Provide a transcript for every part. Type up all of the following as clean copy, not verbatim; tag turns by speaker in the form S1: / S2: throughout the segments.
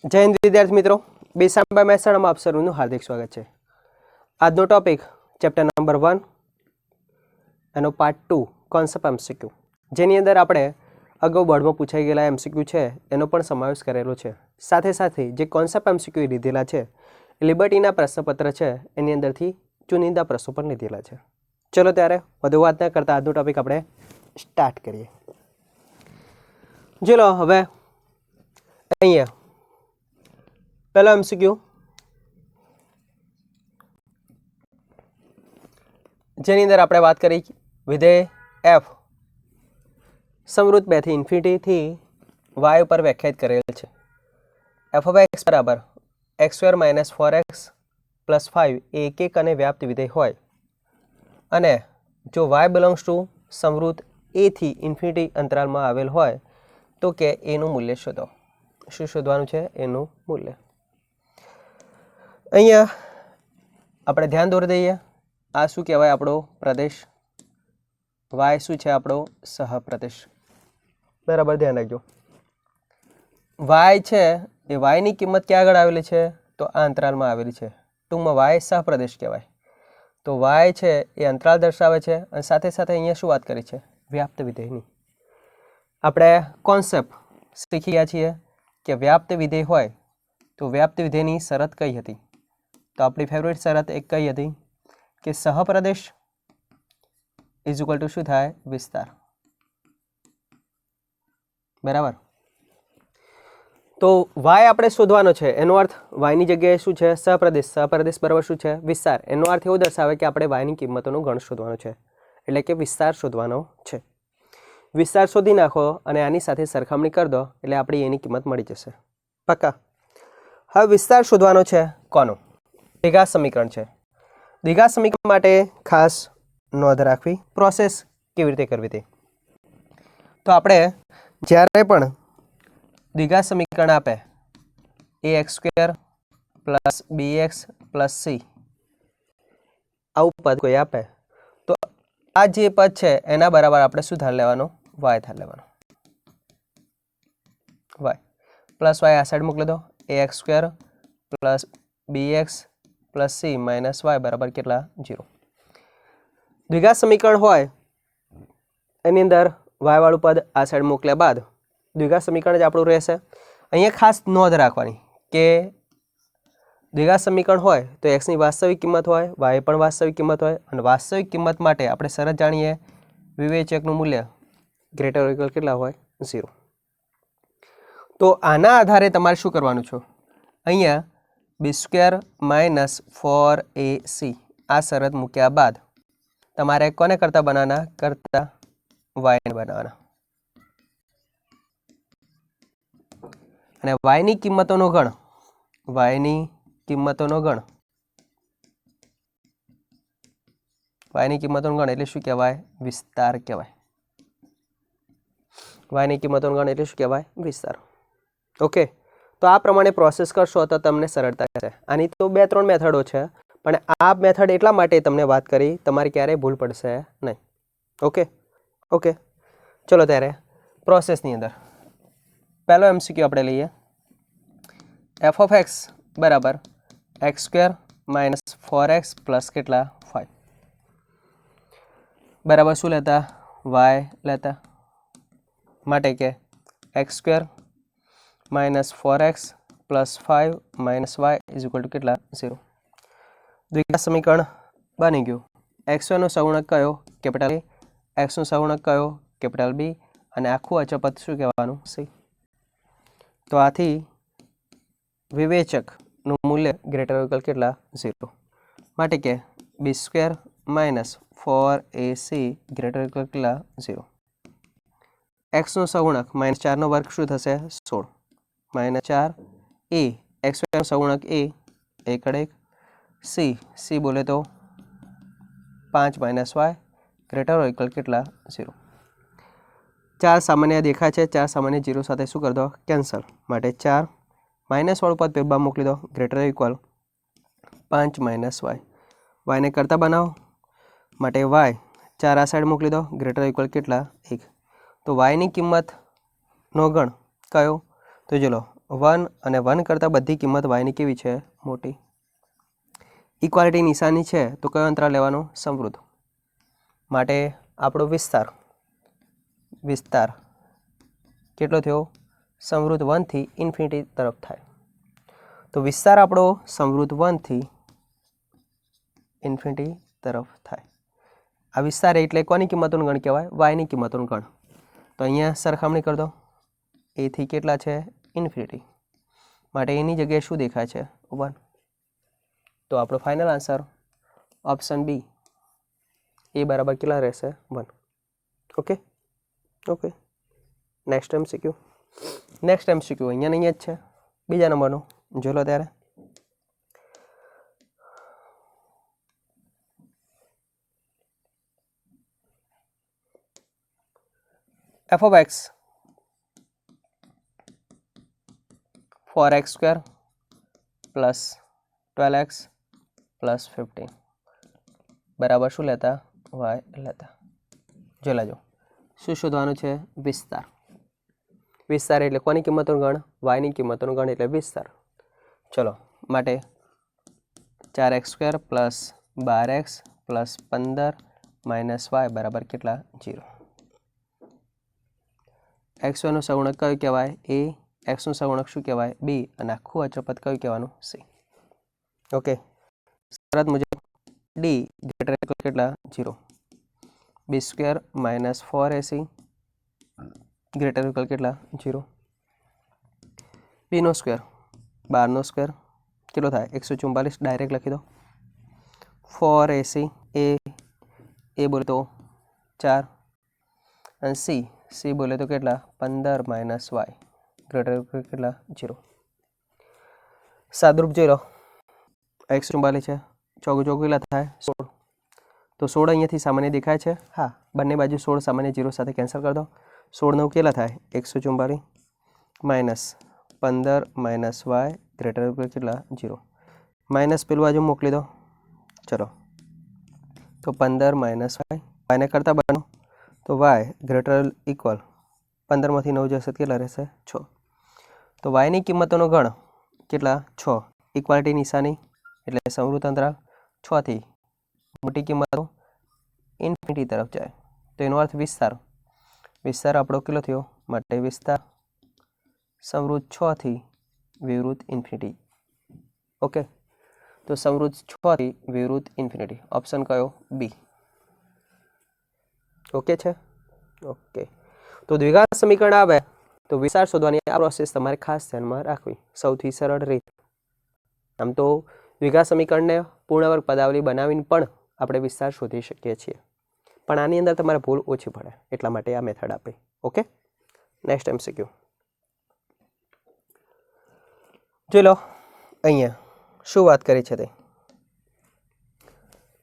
S1: જય હિન્દ વિદ્યાર્થી મિત્રો, બેસાંબા મહેસાણામાં આપ સર્વનું હાર્દિક સ્વાગત છે. આજનો ટોપિક ચેપ્ટર નંબર 1 એનો પાર્ટ 2 કોન્સેપ્ટ એમસીક્યુ, જેની અંદર આપણે અગાઉ બોર્ડમાં પૂછાઈ ગયેલા એમસીક્યુ છે એનો પણ સમાવેશ કરેલો છે. સાથે સાથે જે કોન્સેપ્ટ એમસીક્યુ લીધેલા છે લિબર્ટીના પ્રશ્નપત્ર છે એની અંદરથી ચુનિંદા પ્રશ્નો પણ લીધેલા છે. ચલો ત્યારે વધુ વાત ન કરતા આજનો ટોપિક આપણે સ્ટાર્ટ કરીએ. ચલો હવે અહીંયા પહેલો એમસીક્યુ, જેની અંદર આપણે વાત કરી વિધેય એફ સમૃદ્ધ 2 થી ઇન્ફિનિટીથી વાય ઉપર વ્યાખ્યાયિત કરેલ છે. એફ ઓફ એક્સ બરાબર x² - 4x + 5 એ એક અને વ્યાપ્ત વિધેય હોય અને જો y બિલોંગ્સ ટુ સમૃદ્ધ a થી ઇન્ફિનિટી અંતરાલમાં આવેલ હોય તો કે એનું મૂલ્ય શોધો. શું શોધવાનું છે? એનું મૂલ્ય. અહીંયા આપણે ધ્યાન દોરી દઈએ, આ શું કહેવાય? આપણો પ્રદેશ. વાય શું છે? આપણો સહપ્રદેશ. બરાબર ધ્યાન રાખજો. વાય છે એ વાયની કિંમત ક્યાં આગળ આવેલી છે? તો આ અંતરાલમાં આવેલી છે. ટૂંકમાં વાય સહપ્રદેશ કહેવાય. તો વાય છે એ અંતરાલ દર્શાવે છે અને સાથે સાથે અહીંયા શું વાત કરી છે? વ્યાપ્ત વિધેયની. આપણે કોન્સેપ્ટ શીખી ગયા છીએ કે વ્યાપ્ત વિધેય હોય તો વ્યાપ્ત વિધેયની શરત કઈ હતી? તો આપણી ફેવરેટ શરત એક કઈ હતી કે સહપ્રદેશ ઇઝ ઇક્વલ ટુ શું થાય? વિસ્તાર. બરાબર. તો વાય આપણે શોધવાનો છે, એનો અર્થ વાયની જગ્યાએ શું છે? સહપ્રદેશ. સહપ્રદેશ બરાબર શું છે? વિસ્તાર. એનો અર્થ એવો દર્શાવે કે આપણે વાયની કિંમતોનો ગણ શોધવાનો છે, એટલે કે વિસ્તાર શોધવાનો છે. વિસ્તાર શોધી નાખો અને આની સાથે સરખામણી કરી દો એટલે આપણી એની કિંમત મળી જશે. પાકા. હવે વિસ્તાર શોધવાનો છે કોનો? દ્વિઘાત સમીકરણ છે. દ્વિઘાત સમીકરણ માટે ખાસ નોંધ રાખવી, પ્રોસેસ કેવી રીતે કરવી તે. તો આપણે જ્યારે પણ દ્વિઘાત સમીકરણ આપે ax² + bx + c આવું પદ કોઈ આપે તો આ જે પદ છે એના બરાબર આપણે શું ધાર લેવાનો? y ધાર લેવાનો. y પ્લસ y આ સાઈડ મોકલી દો. ax² + bx + c - y બરાબર કેટલા? 0. દ્વિઘાત સમીકરણ હોય એની અંદર y વાળું પદ આ સાઈડ મોકલ્યા બાદ દ્વિઘાત સમીકરણ જ આપણું રહેશે. અહીંયા ખાસ નોંધ રાખવાની કે દ્વિઘાત સમીકરણ હોય તો x ની વાસ્તવિક કિંમત હોય, y પણ વાસ્તવિક કિંમત હોય અને વાસ્તવિક કિંમત માટે આપણે શરત જાણીએ, વિવેચકનું મૂલ્ય ગ્રેટર ઇક્વલ કેટલા હોય? 0. તો આના આધારે તમારે શું કરવાનું છે? અહીંયા b² - 4ac આ શરત મૂક્યા બાદ તમારે કોને કરતા બનાવવાના? કરતા y બનાવવાના. અને yની કિંમતોનો ગણ, yની કિંમતોનો ગણ, yની કિંમતોનો ગણ એટલે શું કહેવાય? વિસ્તાર કહેવાય. yની કિંમતોનો ગણ એટલે શું કહેવાય? વિસ્તાર. ઓકે. તો આ પ્રમાણે પ્રોસેસ કરશો તો તમને સરળતા રહેશે. આની તો 2-3 મેથડો છે, પણ આ મેથડ એટલા માટે તમને વાત કરી, તમારે ક્યારેય ભૂલ પડશે નહીં. Okay okay. ચલો ત્યારે પ્રોસેસની અંદર પહેલો એમસીક્યુ આપણે લઈએ. એફ ઓફ એક્સ બરાબર x² - 4x + કેટલા? 5 બરાબર શું લેતા? y લેતા. માટે કે x² - 4x + 5 - y is equal to કેટલા? 0. દ્વિઘાત સમીકરણ બની ગયું. x1 નો સહગુણક કયો? Capital A. x નો સહગુણક કયો? Capital B. અને આખું અચળ પદ શું કહેવાનું? c. તો આથી વિવેચકનું મૂલ્ય ગ્રેટર ઇક્વલ કેટલા? 0. માટે કે b² - 4ac ગ્રેટર ઇક્વલ કેટલા? 0. x નો સહગુણક -4 નો વર્ગ શું થશે? 16 - 4 a x² નો સહગુણક a 1 c બોલે તો 5 - y ગ્રેટર ઇક્વલ કેટલા? 0. 4 સામાન્ય દેખાય છે, 4 સામાન્ય 0 સાથે શું કરી દો? કેન્સલ. માટે 4 માઇનસ વાળું પદ પેટમાં મોકલી દો. Greater equal 5 - y. yને કરતા બનાવો માટે y 4 આ સાઈડ મોકલી દો. ગ્રેટર ઇક્વલ કેટલા? 1. તો yની કિંમતનો ગણ કયો? તો ચલો 1 અને 1 કરતાં બધી કિંમત વાયની કેવી છે? મોટી. ઇક્વાલિટી નિશાની છે તો કયો અંતરાલ લેવાનો? સમવૃદ્ધ. માટે આપણો વિસ્તાર કેટલો થયો? સમવૃદ્ધ 1 થી ઇન્ફિનિટી તરફ થાય. તો વિસ્તાર આપણો સમવૃદ્ધ 1 થી ઇન્ફિનિટી તરફ થાય. આ વિસ્તાર એટલે કોની કિંમતોનું ગણ કહેવાય? વાયની કિંમતોનું ગણ. તો અહીંયા સરખામણી કરી દો. એ થી કેટલા છે? ઇન્ફિનિટી. માટે એની જગ્યાએ શું દેખાય છે? 1. તો આપણો ફાઇનલ આન્સર ઓપ્શન બી, એ બરાબર કેટલા રહેશે? 1. Okay okay. Next MCQ. Next MCQ અહીંયા જ છે, બીજા નંબરનો. જોઈ લો ત્યારે. f of x 4x² plus 12x plus 15 બરાબર શું લેતા? y લેતા. જોઈ લેજો. શું શોધવાનું છે? વિસ્તાર. વિસ્તાર એટલે કોની કિંમતોનું ગણ? વાયની કિંમતોનું ગણ એટલે વિસ્તાર. ચલો, માટે 4x² plus 12x plus 15 minus y બરાબર કેટલા? 0. xy નું સગુણક કયું કહેવાય? a. x નું સગુણક શું કહેવાય? b. અને આખું અચળ પદ કયું કહેવાનું? c. ઓકે. શરત મુજબ d ગ્રેટર ઇક્વલ કેટલા? 0. b² minus 4ac greater equal કેટલા? 0. b નો સ્ક્વેર 12 નો સ્ક્વેર કેટલો થાય? 144. ડાયરેક્ટ લખી દો. 4ac એ બોલે તો 4 અને c બોલે તો કેટલા? 15 માઇનસ y ગ્રેટર ઇક્વલ કેટલા? 0. સાદરૂપ જોઈ લો. 144 છે, ચોગુ ચોગુ કેટલા થાય? 16. તો 16 અહીંયાથી સામાન્ય દેખાય છે? હા. બંને બાજુ 16 સામાન્ય 0 સાથે કેન્સલ કરી દો. 16 9 કેટલા થાય? 144 minus 15 minus y greater equal કેટલા? 0. માઇનસ પેલું બાજુ મોકલી દો. ચલો, તો 15 માઇનસ y ને કરતા બનો તો y ગ્રેટર ઇક્વલ 15માંથી 9 જશે કેટલા રહેશે? 6. તો વાયની કિંમતોનો ગણ કેટલા? 6. ઇક્વાલિટી નિશાની એટલે સમવૃદ્ધ અંતરાલ 6 થી મોટી કિંમતો ઇન્ફિનિટી તરફ જાય. તો એનો અર્થ વિસ્તાર. વિસ્તાર આપણો કેટલો થયો? માટે વિસ્તાર સમવૃદ્ધ 6 થી વિવૃદ્ધ ઇન્ફિનિટી. ઓકે. તો સમવૃદ્ધ 6 થી વિવૃદ્ધ ઇન્ફિનિટી. ઓપ્શન કયો? બી. ઓકે છે? ઓકે. તો દ્વિઘાત સમીકરણ આવે તો વિસ્તાર શોધવાની આ પ્રોસેસ તમારે ખાસ ધ્યાનમાં રાખવી. સૌથી સરળ રીત. આમ તો દ્વિઘાત સમીકરણને પૂર્ણવર્ગ પદાવલી બનાવીને પણ આપણે વિસ્તાર શોધી શકીએ છીએ, પણ આની અંદર તમારે ભૂલ ઓછી પડે એટલા માટે આ મેથડ આપી. ઓકે. નેક્સ્ટ MCQ જોઈ લો. અહીંયા શું વાત કરી છે તે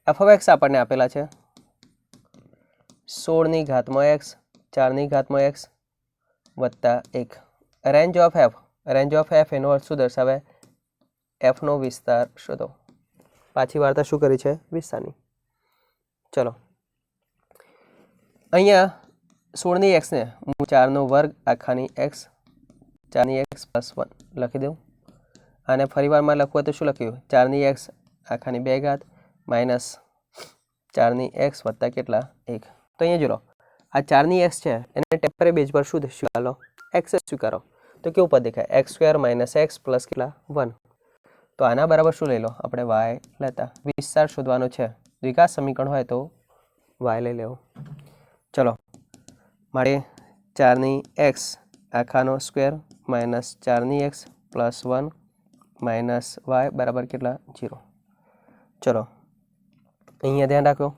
S1: f of x આપણને આપેલા છે 16 ની ઘાતમાં x 4 ની ઘાતમાં x વત્તા 1. રેન્જ ઓફ f એનો અર્થ શું દર્શાવે? f નો વિસ્તાર શોધો. પાછી વાર્તા શું કરી છે? વિસ્તારની. ચલો, અહીંયા 16ની x ને હું 4નો વર્ગ આખાની x 4ની x પ્લસ 1 લખી દઉં. અને ફરીવારમાં લખવું હોય તો શું લખ્યું? 4ની x આખાની 2 ઘાત માઇનસ 4ની x વત્તા કેટલા? 1. તો અહીંયા જો લો, આ 4ની x છે એને ટેમ્પરરી બેઝ પર શું સ્વીકારો? x સ્વીકારો. તો કેવું પદ દેખાય? x² માઇનસ x પ્લસ કેટલા? 1. તો આના બરાબર શું લઈ લો? આપણે y લેતા. વિસ્તાર શોધવાનો છે. દ્વિઘાત સમીકરણ હોય તો y લઈ લેવો. ચલો, મારે 4ની x આખાનો સ્ક્વેર માઇનસ 4ની x પ્લસ 1 માઇનસ y બરાબર કેટલા? 0. ચલો, અહીંયા ધ્યાન રાખો.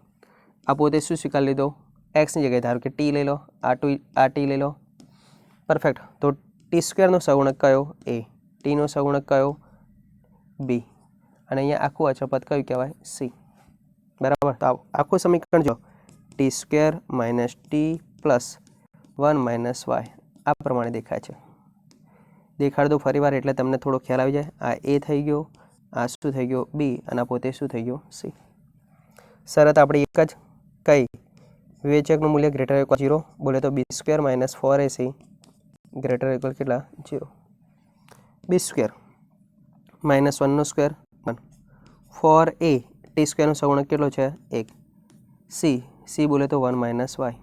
S1: આ પોતે શું સ્વીકાર લીધો? એક્સની જગ્યાએ ધારો કે ટી લઈ લો. આ ટી લઈ લો. પરફેક્ટ. તો t² નો સગુણક કયો? a. ટીનો સગુણક કયો? b. અને અહીંયા આખું અચળ પદ કયું કહેવાય? c. બરાબર. તો આખું સમીકરણ જો t² minus t plus 1 minus y આ પ્રમાણે દેખાય છે. દેખાડ દો ફરીવાર એટલે તમને થોડો ખ્યાલ આવી જાય. આ a થઈ ગયો, આ શું થઈ ગયો? b. અને આ પોતે શું થઈ ગયો? c. શરત આપણી એક જ કઈ? વિવેચકનું મૂલ્ય ગ્રેટર ઇક્વલ 0 બોલે તો b² minus 4ac greater equal કેટલા? 0. બી સ્ક્વેર -1નો સ્ક્વેર 1 ફોર એ ટી સ્ક્વેરનો સહગુણક કેટલો છે 1 સી બોલે તો 1 - વાય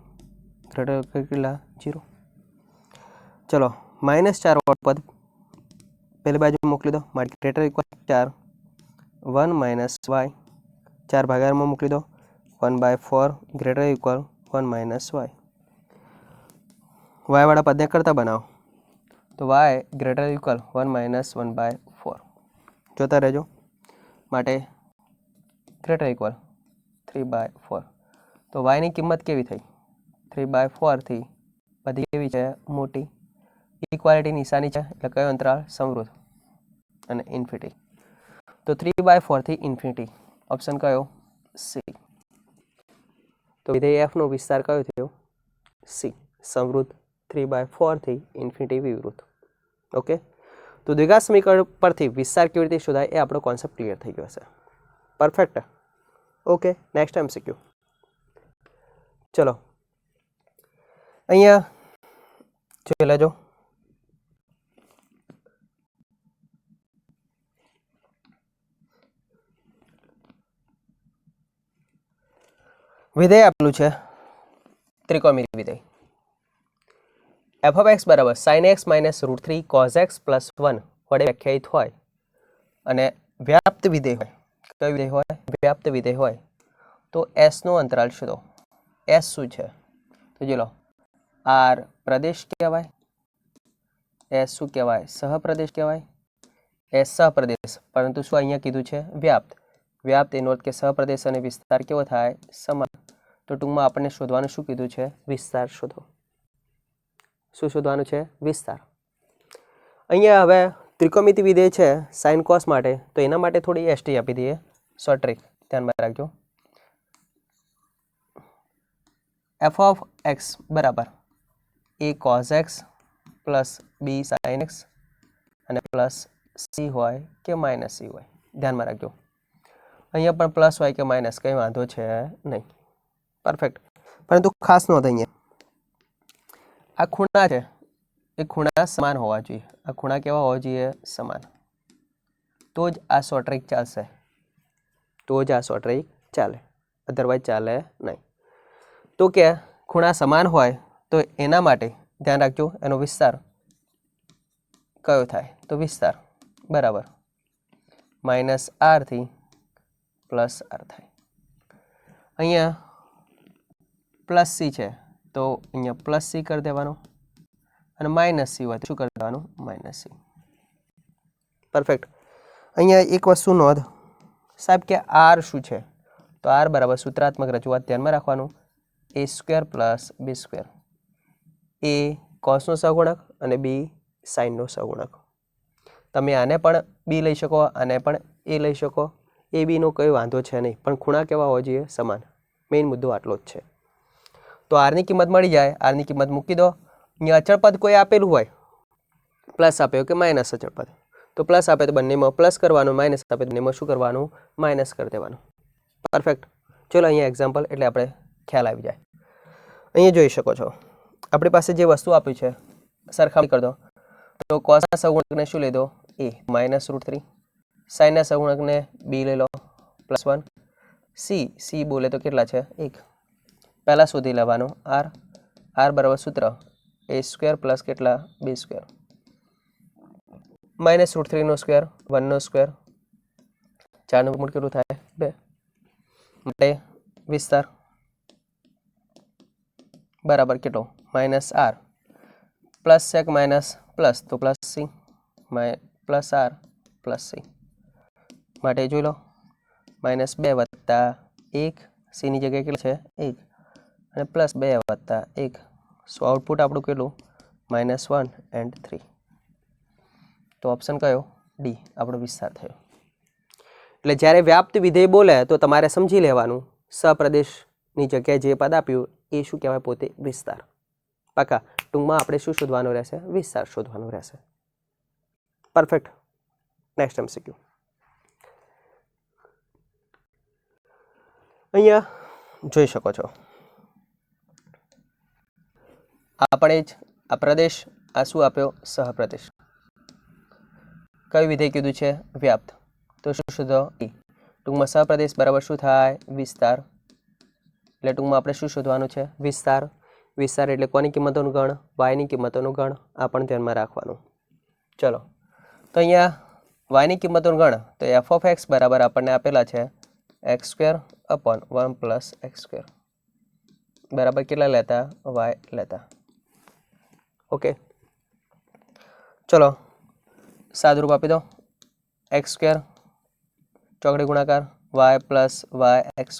S1: ગ્રેટર કેટલા 0. ચલો -4 વાળું પદ પહેલી બાજુ મોકલી દો માટે ગ્રેટર ઇક્વલ 4 1 - વાય 4 ભાગાકારમાં મોકલી દો 1/4 ગ્રેટર ઇક્વલ 1 - વાય વાળા પદને કરતા બનાવો તો વાય ગ્રેટર ઇક્વલ 1 - 1/4 જોતા રહેજો માટે ગ્રેટર ઇક્વલ 3/4 તો વાયની કિંમત કેવી થઈ 3/4 થી બધી કેવી છે મોટી ઇક્વાલિટી નિશાની છે એટલે કયો અંતરાલ સમૃદ્ધ અને ઇન્ફિનિટી તો 3/4 થી ઇન્ફિનિટી ઓપ્શન કયો સી તો વિધેય f નો વિસ્તાર કયો થયો સી સમૃદ્ધ 3/4 થી ઇન્ફિનિટી વિવૃત ઓકે તો દ્વિઘાત સમીકરણ પરથી વિસ્તાર કેવી રીતે શોધાય એ આપણો કોન્સેપ્ટ ક્લિયર થઈ ગયો હશે પરફેક્ટ ઓકે નેક્સ્ટ MCQ ચલો અહીંયા જોઈ લેજો વિધેય આપેલું છે ત્રિકોણમિતિ વિધેય f(x) બરાબર sin x - √3 cos x + 1 વડે વ્યાખ્યાયિત હોય અને વ્યાપ્ત વિધેય હોય કયું વિધેય હોય વ્યાપ્ત વિધેય હોય તો s નો અંતરાલ શોધો s શું છે તો જો લો r પ્રદેશ કહેવાય s શું કહેવાય સહપ્રદેશ કહેવાય s સહપ્રદેશ પરંતુ શું અહીંયા કીધું છે વ્યાપ્ત એનો અર્થ કે સહપ્રદેશ અને વિસ્તાર કેવો થાય સમાન તો ટૂંકમાં આપણને શોધવાનું શું કીધું છે વિસ્તાર શોધો શું શોધવાનું છે વિસ્તાર અહીંયા હવે ત્રિકોણમિતિ વિધેય છે સાઇન કોસ માટે તો એના માટે થોડી એસટી આપી દઈએ શોર્ટ ટ્રિક ધ્યાનમાં રાખજો f(x) બરાબર a cos x plus b sin x અને પ્લસ c હોય કે માઇનસ c હોય ધ્યાનમાં રાખજો અહીંયા પણ પ્લસ હોય કે માઇનસ કંઈ વાંધો છે નહીં પરફેક્ટ પરંતુ ખાસ નોંધ અહીંયા આ ખૂણા છે એ ખૂણા સમાન હોવા જોઈએ આ ખૂણા કેવા હોવા જોઈએ સમાન તો જ આ શોર્ટ ટ્રિક ચાલશે ચાલે અધરવાઇઝ ચાલે નહીં તો કે ખૂણા સમાન હોય તો એના માટે ધ્યાન રાખજો એનો વિસ્તાર કયો થાય તો વિસ્તાર બરાબર -r થી +r થાય અહીંયા પ્લસ c છે તો અહીંયા પ્લસ c કરી દેવાનો અને માઇનસ c હોય તો શું કરી દેવાનું માઇનસ c પરફેક્ટ અહીંયા એક વસ્તુ નોંધ સાહેબ કે r શું છે તો r બરાબર સૂત્રાત્મક રજૂઆત ધ્યાનમાં રાખવાનું a² + b². a કોસનો સહગુણક અને b સાઇનનો સહગુણક તમે આને પણ b લઈ શકો આને પણ a લઈ શકો એ બીનો કોઈ વાંધો છે નહીં પણ ખૂણા કેવા હોવા જોઈએ સમાન મેઇન મુદ્દો આટલો જ છે તો આરની કિંમત મળી જાય આરની કિંમત મૂકી દો અહીંયા અચળ પદ કોઈ આપેલું હોય પ્લસ આપ્યો કે માઇનસ અચળ પદ તો પ્લસ આપે તો બંનેમાં પ્લસ કરવાનું માઇનસ આપે તો બંનેમાં શું કરવાનું માઇનસ કરી દેવાનું પરફેક્ટ ચલો અહીંયા એક્ઝામ્પલ એટલે આપણે ખ્યાલ આવી જાય અહીંયા જોઈ શકો છો આપણી પાસે જે વસ્તુ આપી છે સરખામણી કરી દો તો કોસના સહગુણકને શું લઈ દો a -√3 સાઇનના સહગુણકને b લઈ લો +1 c બોલે તો કેટલા છે 1 પહેલાં શોધી લેવાનું r બરાબર સૂત્ર a² પ્લસ કેટલા b². -√3 નો સ્ક્વેર 1 નો સ્ક્વેર 4 નું મૂળ કેટલું થાય 2 માટે વિસ્તાર બરાબર કેટલો -r પ્લસ છે કે માઇનસ પ્લસ તો પ્લસ c +r + c માટે જોઈ લો -2 + 1 c ની જગ્યાએ કેટલું છે 1 અને +2 + 1 સો આઉટપુટ આપણું કેટલું -1 and 3 તો ઓપ્શન કયો ડી આપણો વિસ્તાર થયો એટલે જ્યારે વ્યાપ્ત વિધેય બોલે તો તમારે સમજી લેવાનું સપ્રદેશની જગ્યાએ જે પદ આપ્યું એ શું કહેવાય પોતે વિસ્તાર પાકા ટૂંકમાં આપણે શું શોધવાનું રહેશે વિસ્તાર શોધવાનું રહેશે પરફેક્ટ નેક્સ્ટ MCQ અહીંયા જોઈ શકો છો આપણે જ આ પ્રદેશ આ શું આપ્યો સહપ્રદેશ કયું વિધેય કીધું છે? વ્યાપ્ત. તો શું શોધો? ટૂંકમાં સહપ્રદેશ બરાબર શું થાય? વિસ્તાર. એટલે ટૂંકમાં આપણે શું શોધવાનું છે? વિસ્તાર. વિસ્તાર એટલે કોની કિંમતોનું ગણ? વાયની કિંમતોનું ગણ. આ પણ ધ્યાનમાં રાખવાનું. ચલો, તો અહીંયા વાયની કિંમતોનું ગણ, તો એફ ઓફ એક્સ બરાબર આપણને આપેલા છે x² અપોન 1 + x² બરાબર કેટલા લેતા? વાય લેતા. ઓકે, ચલો સાદુરૂપ આપી દો. x² ચોકડી ગુણાકાર y + y x².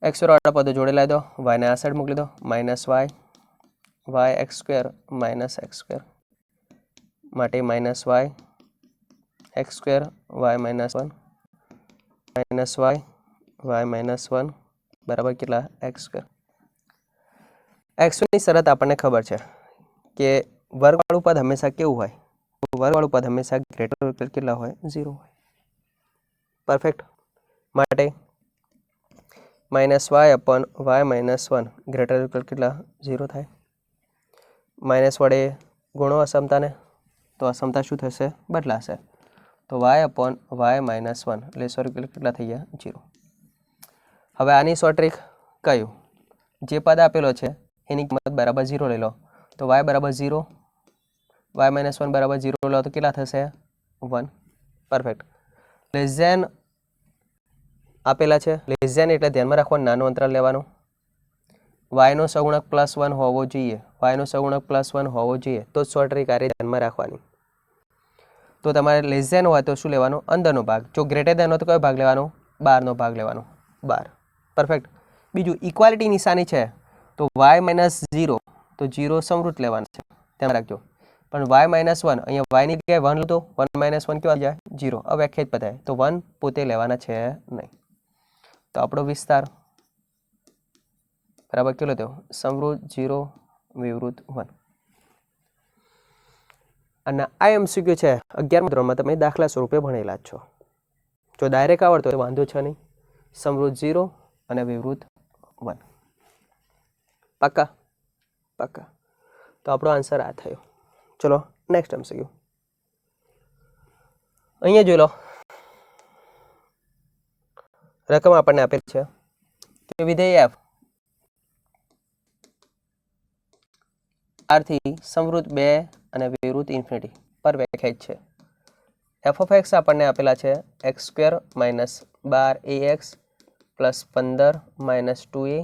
S1: x² વાળા પદો જોડે લાવી દો. વાયને આ સાઈડ મોકલી દો. -y x² - x² માટે -y x² y - 1 -y -1 બરાબર કેટલા? x². x ની શરત આપણને ખબર છે કે વર્ગવાળું પદ હંમેશા કેવું હોય? વર્ગવાળું પદ હંમેશા ગ્રેટર કેટલા હોય? 0 હોય. પરફેક્ટ. માટે -y અપોન y - 1 ગ્રેટર કેટલા? 0 થાય. માઇનસ વડે ગુણો અસમતાને, તો અસમતા શું થશે? બદલાશે. તો y અપોન y - 1 એટલે સોરી કેટલા થઈ ગયા? 0. હવે આની સો ટ્રીક કયું? જે પદ આપેલો છે એની કિંમત બરાબર 0 લઈ લો. તો y બરાબર 0, y - 1 બરાબર 0 લો તો કેટલા થશે? 1. પરફેક્ટ. લેસ ધેન આપેલા છે. લેસ ધેન એટલે ધ્યાનમાં રાખવાનું નાનું અંતરાલ લેવાનું. વાયનો સહગુણક +1 હોવો જોઈએ. વાયનો સહગુણક +1 હોવો જોઈએ તો જ સો ટ્રીક આ રીતે ધ્યાનમાં રાખવાની. તો તમારે લેસ ધેન હોય તો શું લેવાનું? અંદરનો ભાગ. જો ગ્રેટર ધેન હોય તો કયો ભાગ લેવાનો? બહારનો ભાગ લેવાનો. 12. પરફેક્ટ. બીજું ઇક્વાલિટી નિશાની છે તો y - 0 તો 0 સમૃદ્ધ લેવાના છે, ધ્યાન રાખજો. પણ y - 1 અહીંયા વાયની જગ્યાએ 1 લીધો, 1 - 1 કેવા જાય? 0. અવ્યાખ્યાયિત પદાય તો 1 પોતે લેવાના છે નહીં. તો આપણો વિસ્તાર બરાબર કેટલો થયો? સમૃદ્ધ 0 વિવૃત 1. અને આ MCQ છે 11મા ધોરણમાં તમે દાખલા સ્વરૂપે ભણેલા જ છો. જો ડાયરેક્ટ આવડતો હોય વાંધો છે નહીં. સમૃદ્ધ 0 અને વિવૃત 1. પાક્કા? પાક્કા. તો આપણો આન્સર આ થયો. ચલો નેક્સ્ટ MCQ. અહીંયા જોઈ લો. રકમ આપણને આપેલ છે કે વિધેય f આરથી સમૃદ્ધ 2 અને વિવૃત ઇન્ફિનિટી પર વ્યાખ્યાયિત છે. f of x આપણને આપેલા છે x² - 12ax + 15 - 2a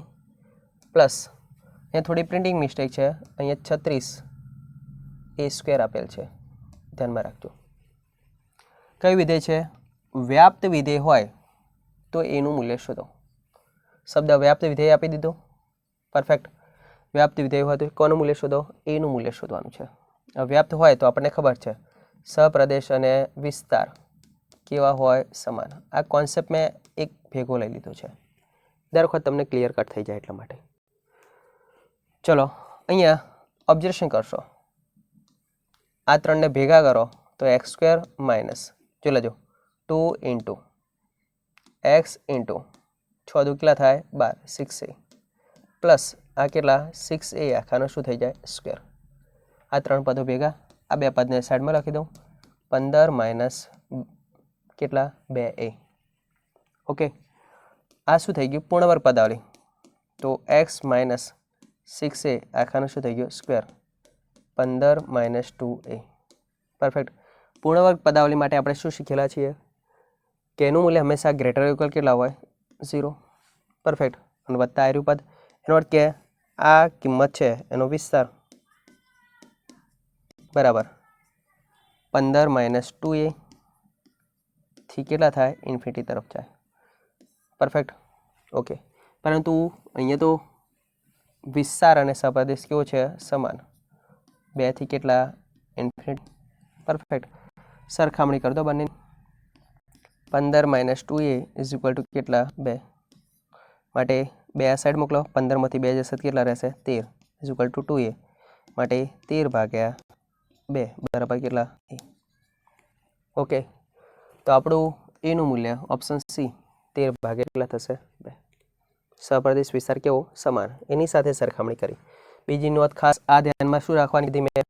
S1: પ્લસ અહીંયા થોડી પ્રિન્ટિંગ મિસ્ટેક છે. અહીંયા 36a² આપેલ છે, ધ્યાનમાં રાખજો. કયું વિધેય છે? વ્યાપ્ત વિધેય હોય તો એનું મૂલ્ય શોધો. શબ્દ વ્યાપ્ત વિધેય આપી દીધો. પરફેક્ટ. વ્યાપ્ત વિધેય હોય તો કોનું મૂલ્ય શોધો? એનું મૂલ્ય શોધવાનું છે. વ્યાપ્ત હોય તો આપણને ખબર છે સપ્રદેશ અને વિસ્તાર કેવા હોય? સમાન. આ કોન્સેપ્ટ મેં એક ભેગો લઈ લીધો છે, દર વખત તમને ક્લિયર કટ થઈ જાય એટલા માટે. ચલો અહીંયા ઓબ્ઝર્વેશન કરશો. આ ત્રણને ભેગા કરો તો x² માઇનસ જોઈ લેજો 2 × x × 6 દુ કેટલા થાય? 12 6a પ્લસ આ કેટલા? 6a આખાનો શું થઈ જાય? સ્ક્વેર. આ ત્રણ પદો ભેગા, આ બે પદને સાઈડમાં લખી દઉં. 15 - કેટલા? 2a. ઓકે, આ શું થઈ ગયું? પૂર્ણવર્ગ પદાવલી. તો x - 6a આખાનો શું થઈ ગયો? સ્ક્વેર. 15 - 2a. પરફેક્ટ. પૂર્ણવર્ગ પદાવલી માટે આપણે શું શીખેલા છીએ કે એનું મૂલ્ય હંમેશા ગ્રેટર ઇક્વલ કેટલા હોય? 0. પરફેક્ટ. અને વત્તા આર્યું પદ, એનો અર્થ કે આ કિંમત છે એનો વિસ્તાર બરાબર 15 - 2a થી કેટલા થાય? ઇન્ફિનિટી તરફ જાય. પરફેક્ટ. ઓકે, પરંતુ અહીંયા તો વિસ્તાર અને સપ્રદેશ કેવો છે? સમાન. 2 થી કેટલા? ઇન્ફિનિટી. પરફેક્ટ. સરખામણી કરી દો બંને. 15 - 2a = કેટલા? 2. માટે 2 આ સાઈડ મોકલો. 15માંથી 2 જશે કેટલા રહેશે? 13 = 2a માટે 13/2 બરાબર કેટલા? a. ઓકે, તો આપણું એનું મૂલ્ય ઓપ્શન સી 13 કેટલા થશે? 2. સપ્રદેશ વિસ્તાર કેવો? સમાન. એની સાથે સરખામણી કરી. બીજી નોંધ ખાસ આ ધ્યાનમાં શું રાખવાની હતી મેં?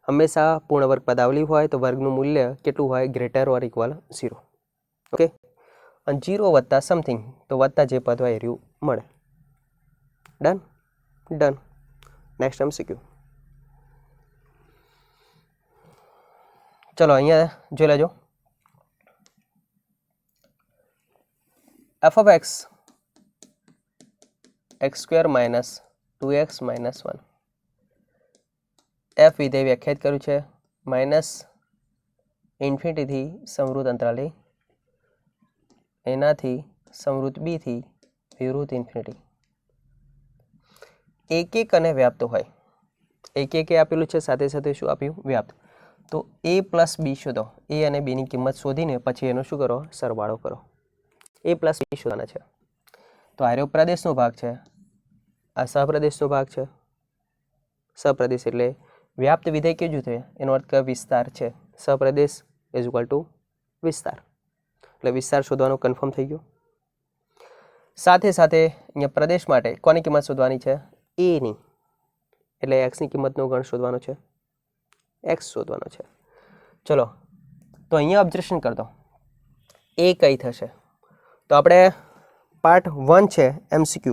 S1: હંમેશા પૂર્ણ વર્ગ પદાવલી હોય તો વર્ગનું મૂલ્ય કેટલું હોય? ગ્રેટર ઓર ઇક્વલ 0. ઓકે, અને 0 વત્તા સમથિંગ તો વત્તા જે પદ હોય એ રહ્યું મળે. Done done. Next MCQ. ચલો અહીંયા જોઈ લેજો. f of x x square minus 2x minus 1 f વિધેય વ્યાખ્યાયિત કર્યું છે માઇનસ ઇન્ફિનિટીથી સમૃદ્ધ અંતરાલે એનાથી સમૃદ્ધ બીથી વિરુદ્ધ ઇન્ફિનિટી. એક અને વ્યાપ્ત હોય. એક આપેલું છે, સાથે સાથે શું આપ્યું? વ્યાપ્ત. તો a પ્લસ બી શોધો. a અને b ની કિંમત શોધીને પછી એનો શું કરો? સરવાળો કરો. a પ્લસ બી શોધવાના છે. તો આ રહ્યો પ્રદેશનો ભાગ છે, આ સહપ્રદેશનો ભાગ છે. સહપ્રદેશ એટલે વ્યાપ્ત વિધેય કેવું છે? એનો અર્થ કે વિસ્તાર છે. સહપ્રદેશ ઇઝ ઇક્વલ ટુ વિસ્તાર, એટલે વિસ્તાર શોધવાનો કન્ફર્મ થઈ ગયો. સાથે સાથે અહીંયા પ્રદેશ માટે કોની કિંમત શોધવાની છે? a ની, એટલે x ની કિંમતનો ગણ શોધવાનો છે, x શોધવાનો છે. ચલો તો અહીંયા ઓબ્ઝર્વેશન કરતો એ કઈ થશે? તો આપણે પાર્ટ 1 છે MCQ,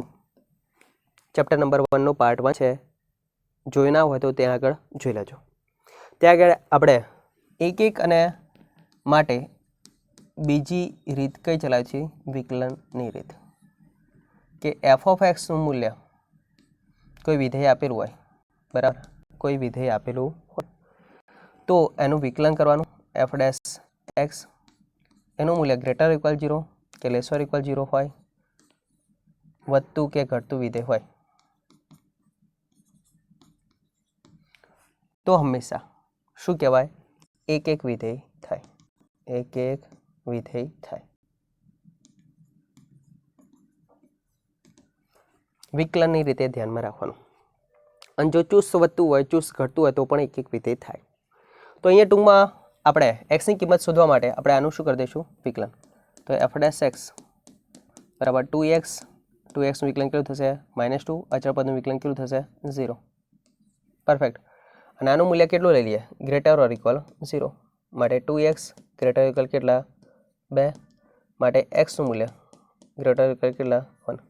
S1: ચેપ્ટર નંબર 1 નો પાર્ટ 1 છે. જોઈ ના હોય તો ત્યાં આગળ જોઈ લેજો. ત્યાં આગળ આપણે એક અને માટે બીજી રીત કઈ ચલાવી છે? વિકલનની રીત. કે f of x નું મૂલ્ય કોઈ વિધેય આપેલું હોય, બરાબર, કોઈ વિધેય આપેલું હોય તો એનું વિકલન કરવાનું. f ડેશ x એનું મૂલ્ય ગ્રેટર ઇક્વલ 0 કે લેસર ઇક્વલ 0 હોય, વધતું કે ઘટતું વિધેય હોય તો હંમેશા શું કહેવાય? એક વિધેય થાય. એક વિધેય થાય. વિકલનની રીતે ધ્યાનમાં રાખવાનું. અને જો ચુસ્ત વધતું હોય, ચુસ્ત ઘટતું હોય તો પણ એક વિધેય થાય. તો અહીંયા ટૂંકમાં આપણે x ની કિંમત શોધવા માટે આપણે આનું શું કરી દઈશું? વિકલન. તો f ડેશ x બરાબર 2x, 2x નું વિકલન કેટલું થશે? -2. અચળ પદનું વિકલન કેટલું થશે? 0. પરફેક્ટ. અને આનું મૂલ્ય કેટલું લઈ લઈએ? ગ્રેટર ઓર ઇક્વલ 0. માટે 2x ગ્રેટર ઇક્વલ કેટલા? 2. માટે x નું મૂલ્ય ગ્રેટર ઇક્વલ કેટલા? 1.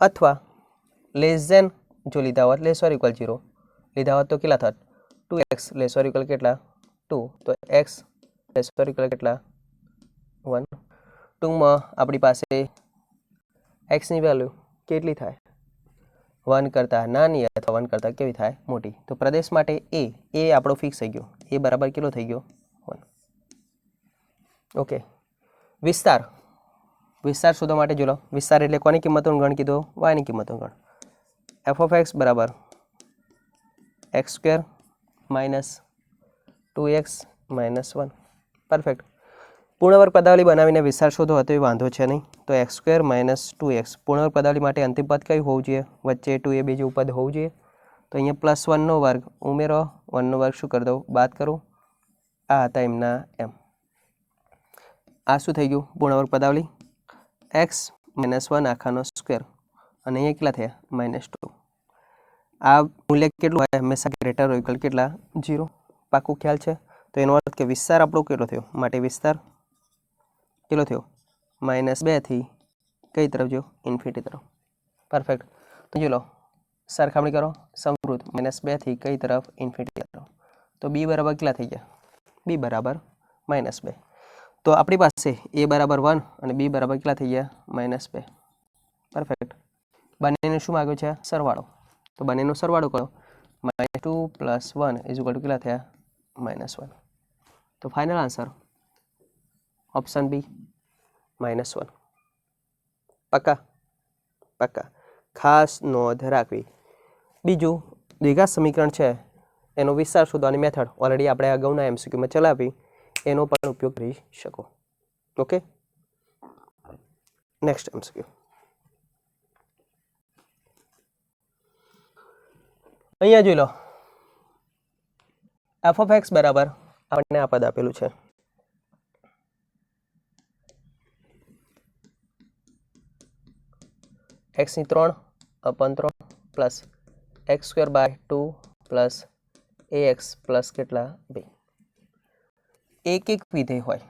S1: અથવા લેસ ધેન જો લીધા હોત, લેસર ઇક્વલ 0 લીધા હોત તો કેટલા થાત? 2x લેસર ઇક્વલ કેટલા? 2. તો x લેસર ઇક્વલ કેટલા? 1. ટૂંકમાં આપણી પાસે x ની વેલ્યુ કેટલી થાય? 1 કરતાં નાની અથવા 1 કરતાં કેવી થાય? મોટી. તો પ્રદેશ માટે એ આપણો ફિક્સ થઈ ગયો. એ બરાબર કેટલો થઈ ગયો? 1. ઓકે. વિસ્તાર. વિસ્તાર શોધવા માટે જો લો, વિસ્તાર એટલે કોની કિંમતોનો ગણ કીધો? y ની કિંમતનો ગણ. f of x બરાબર x square minus 2x minus 1. Perfect. પૂર્ણવર્ગ પદાવલી બનાવીને વિસ્તાર શોધો હતો એ વાંધો છે નહીં. તો x સ્ક્વેર માઇનસ 2x પૂર્ણવર્ગ પદાવલી માટે અંતિમ પદ કયું હોવું જોઈએ? વચ્ચે 2ab જેવું પદ હોવું જોઈએ. તો અહીંયા +1 નો વર્ગ ઉમેરો, 1 નો વર્ગ શું કરી દઉં? બાદ કરું. આ હતા એમના એમ. આ શું થઈ ગયું? પૂર્ણવર્ગ પદાવલી x માઇનસ 1 આખાનો સ્ક્વેર, અને અહીંયા કેટલા થયા? -2. આ મૂલ્ય કેટલું હોય? હંમેશા ગ્રેટર હોય ઇક્વલ કેટલા? 0. પાકું ખ્યાલ છે? તો એનો અર્થ કે વિસ્તાર આપણો કેટલો થયો? માટે વિસ્તાર કેટલો થયો? -2 થી કઈ તરફ જો? ઇન્ફિનિટી તરફ. પરફેક્ટ. તો જો લો, સરખામણી કરો. સમૃદ્ધ -2 થી કઈ તરફ? ઇન્ફિનિટી તરફ. તો b બરાબર કેટલા થઈ ગયા? b બરાબર -2. તો આપણી પાસે a બરાબર 1 અને b બરાબર કેટલા થઈ ગયા? -2. પરફેક્ટ. બંનેને શું માગ્યું છે? સરવાળો. તો બંનેનો સરવાળો કરો. -2 + 1 ઇઝ ઇક્વલ ટુ કેટલા થયા? -1. તો ફાઇનલ આન્સર ઓપ્શન બી -1. પક્કા? પક્કા. ખાસ નોંધ રાખવી. બીજું દ્વિઘાત સમીકરણ છે એનો વિસ્તાર શોધવાની મેથડ ઓલરેડી આપણે અગાઉના MCQમાં ચલાવી, એનો પણ ઉપયોગ કરી શકો. Okay, next MCQ. અહીંયા જોઈ લો, f of x બરાબર આપણને આ પદ આપેલું છે x ની 3/3 plus x² / 2 plus ax plus કેટલા b. એક વિધેય હોય,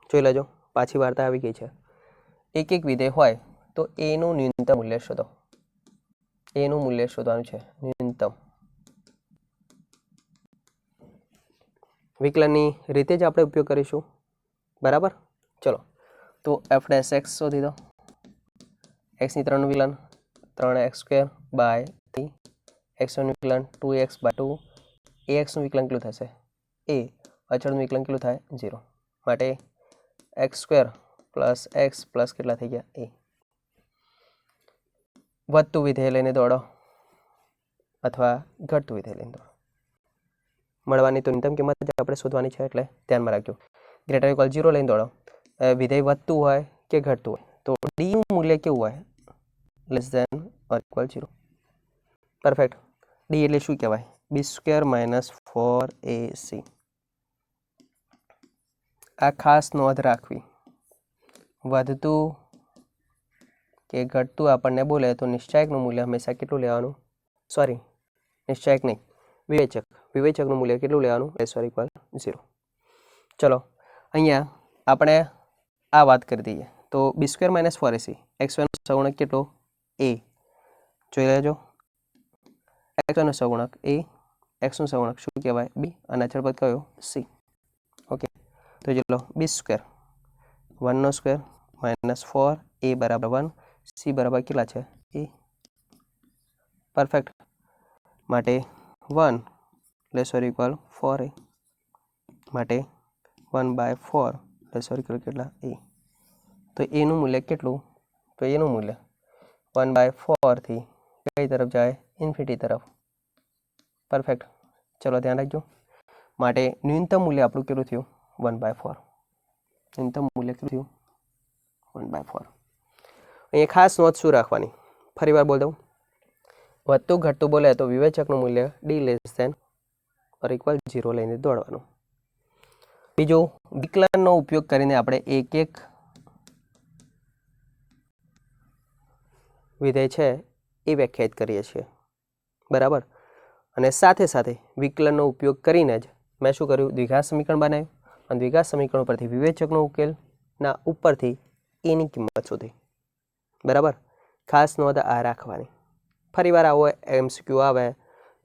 S1: જોઈ લેજો પાછી વાર્તા આવી ગઈ છે. એક વિધેય હોય તો એનું ન્યૂનતમ મૂલ્ય શોધો. એનું મૂલ્ય શોધવાનું છે ન્યૂનતમ. વિકલનની રીતે જ આપણે ઉપયોગ કરીશું. બરાબર, ચલો તો f ડેશ x શોધી દો. x ની 3 નું વિકલન 3x² બાય 3, x નું વિકલન 2x બાય 2, ax નું વિકલન કેટલું થશે a, અચળનું વિકલન કેટલું થાય 0, માટે x² પ્લસ x પ્લસ કેટલા થઈ ગયા a. વધતું વિધેય લઈને દોડો અથવા ઘટતું વિધેય લઈને દોડો. મળવાની તો ન્યૂનતમ કિંમત જ આપણે શોધવાની છે, એટલે ધ્યાનમાં રાખજો. ગ્રેટર ઇક્વલ 0 લઈને દોડો. વિધેય વધતું હોય કે ઘટતું હોય તો d નું મૂલ્ય કેવું હોય, less than or equal 0. Perfect. d એટલે શું કહેવાય, b² માઇનસ 4ac. આ ખાસ નોંધ રાખવી. વધતું કે ઘટતું આપણને બોલે તો નિશ્ચાયકનું મૂલ્ય હંમેશા કેટલું લેવાનું, સોરી નિશ્ચાયક નહીં, વિવેચકનું મૂલ્ય કેટલું લેવાનું, લેસ ઓર ઇક્વલ 0. ચલો અહીંયા આપણે આ વાત કરી દઈએ તો b² માઇનસ 4ac, x1 નો સહગુણક કેટલો a, જોઈ લેજો. x1 નો સહગુણક a, x નું સહગુણક શું કહેવાય b, અને અચળ પદ કયો c. ઓકે, તો ચલો b² 1 નો સ્ક્વેર માઇનસ 4a બરાબર 1, c બરાબર કેટલા છે a. પરફેક્ટ. માટે 1 લેસ ઓર ઇક્વલ 4a, માટે 1/4 લેસ ઓર ઇક્વલ કેટલા a. તો એનું મૂલ્ય કેટલું, તો એનું મૂલ્ય 1/4 થી કઈ તરફ જાય, ઇન્ફિનિટી તરફ. પરફેક્ટ. ચલો ધ્યાન રાખજો. માટે ન્યૂનતમ મૂલ્ય આપણું કેટલું થયું 1/4. ન્યૂનતમ મૂલ્ય કેટલું થયું 1/4. અહીંયા ખાસ નોંધ શું રાખવાની, ફરી વાર બોલ દઉં. વધતું ઘટતું બોલે તો વિવેચકનું મૂલ્ય d less than or equal 0 લઈને દોડવાનું. બીજું, વિકલનનો ઉપયોગ કરીને આપણે એક વિધેય છે એ વ્યાખ્યાયિત કરીએ છીએ. બરાબર, અને સાથે સાથે વિકલનનો ઉપયોગ કરીને જ મેં શું કર્યું, દ્વિઘાત સમીકરણ બનાવ્યું, અને દ્વિઘાત સમીકરણ પરથી વિવેચકનો ઉકેલના ઉપરથી એની કિંમત શોધી. બરાબર, ખાસ નોંધ આ રાખવાની. ફરીવાર આવો MCQ આવે